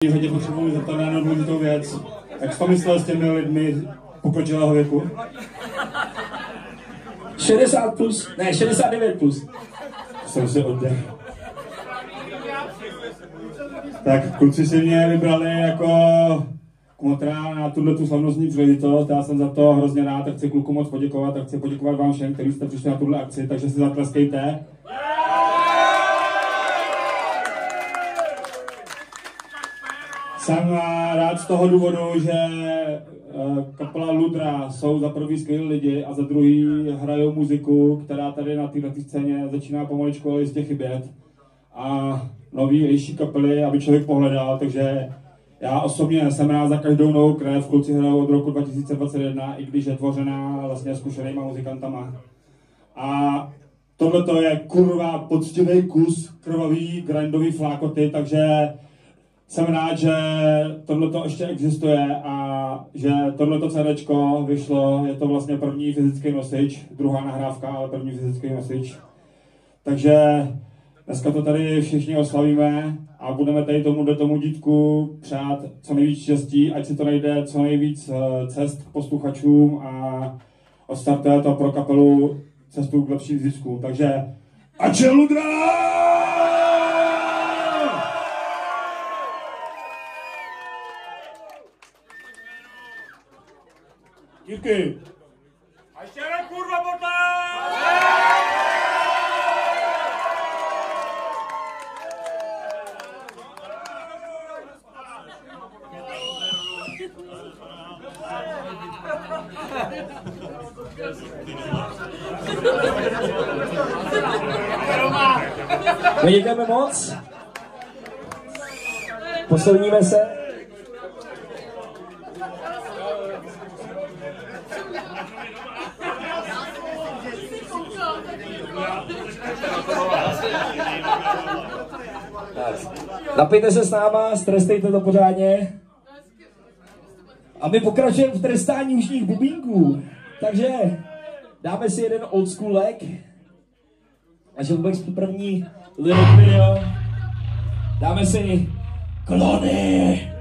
Hodně potřebuji zeptat na jednu důležitou věc. Jak jsi to myslel s těmi lidmi pokročilého věku? 60 plus, ne, 69 plus. Jsem si oddech. Tak kluci si mě vybrali jako kmotra na tuto slavnostní příležitost. Já jsem za to hrozně rád a chci klukům moc poděkovat a chci poděkovat vám všem, kteří jste přišli na tuhle akci, takže si zatleskejte. Jsem rád z toho důvodu, že kapela Ludra jsou za prvý skvělí lidi a za druhý hrajou muziku, která tady na této scéně začíná pomaličku ale jistě chybět. A novější kapely, aby člověk pohledal, takže já osobně jsem rád za každou novou krev. Kluci hrajou od roku 2021, i když je tvořená vlastně zkušenýma muzikantama. A tohleto je kurva poctivý kus krvavý grindový flákoty, takže jsem rád, že tohleto ještě existuje a že tohleto CDčko vyšlo, je to vlastně první fyzický nosič, druhá nahrávka, ale první fyzický nosič. Takže dneska to tady všichni oslavíme a budeme tady tomu dítku přát co nejvíc štěstí, ať si to najde co nejvíc cest k posluchačům a odstartuje to pro kapelu cestu k lepším ziskům. Takže ať je Ludra! Díky. A ještě jeden kurva potlesk! Děkujeme moc. Posilníme se. Napijte se s náma, strestejte to pořádně. A my pokračujeme v trestání ušních bubínků. Takže dáme si jeden old school leg. A že vůbec první lyric video. Dáme si klony.